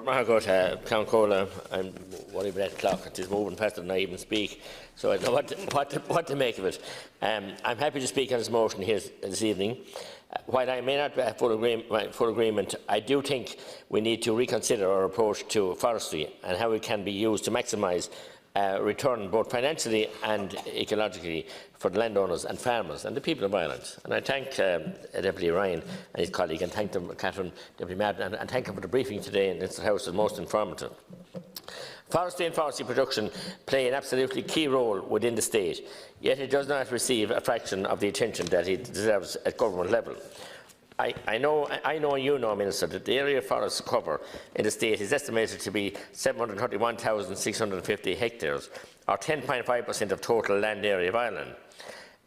Margaret, Count Cola, I'm worried about that clock. It is moving faster than I even speak, so I don't know what to make of it. I'm happy to speak on this motion here this evening. While I may not have full agreement, I do think we need to reconsider our approach to forestry and how it can be used to maximise return both financially and ecologically for the landowners and farmers and the people of Ireland. And I thank Deputy Ryan and his colleague, and thank them, Catherine, Deputy Madden, and thank them for the briefing today in this House. Is most informative. Forestry and forestry production play an absolutely key role within the state, yet it does not receive a fraction of the attention that it deserves at government level. I know and you know, Minister, that the area of forest cover in the state is estimated to be 731,650 hectares, or 10.5% of total land area of Ireland.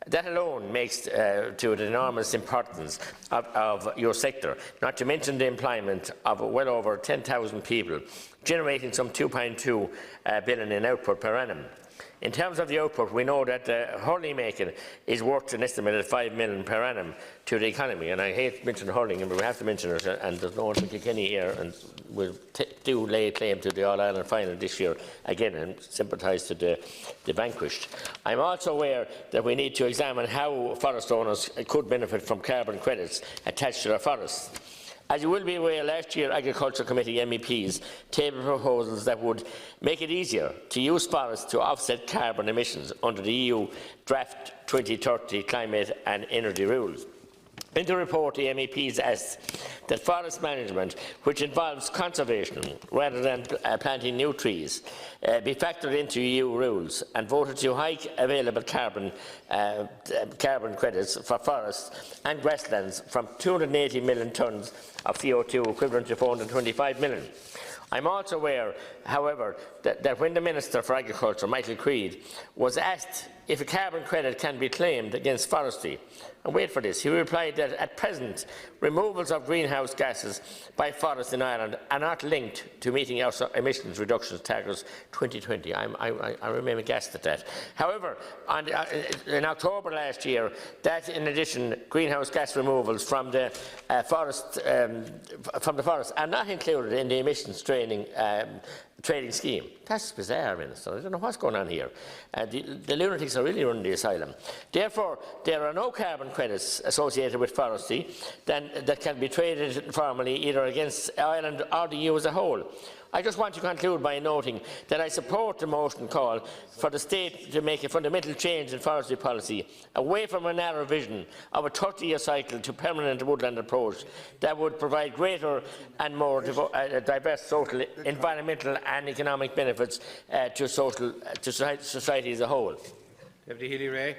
That alone makes to the enormous importance of your sector, not to mention the employment of well over 10,000 people, generating some 2.2 billion in output per annum. In terms of the output, we know that hurling making is worth an estimated 5 million per annum to the economy. And I hate to mention hurling, but we have to mention it, and there's no one from Kilkenny here, and we'll do lay claim to the All-Ireland final this year again, and sympathise to the vanquished. I'm also aware that we need to examine how forest owners could benefit from carbon credits attached to their forests. As you will be aware, last year Agriculture Committee MEPs tabled proposals that would make it easier to use forests to offset carbon emissions under the EU Draft 2030 Climate and Energy Rules. In the report, the MEPs asked that forest management, which involves conservation rather than planting new trees, be factored into EU rules, and voted to hike available carbon credits for forests and grasslands from 280 million tonnes of CO2 equivalent to 425 million. I'm also aware, however, that when the Minister for Agriculture, Michael Creed, was asked if a carbon credit can be claimed against forestry, and wait for this, he replied that at present removals of greenhouse gases by forests in Ireland are not linked to meeting our emissions reduction targets 2020. I remain aghast at that. However, in October last year, that in addition greenhouse gas removals from the forest are not included in the emissions trading scheme. That's bizarre, Minister. I don't know what's going on here. The lunatics are really running the asylum. Therefore, there are no carbon credits associated with forestry that can be traded informally either against Ireland or the EU as a whole. I just want to conclude by noting that I support the motion call for the state to make a fundamental change in forestry policy, away from a narrow vision of a 30-year cycle to permanent woodland approach that would provide greater and more diverse social, environmental and economic benefits to society as a whole. Deputy Healy-Rae.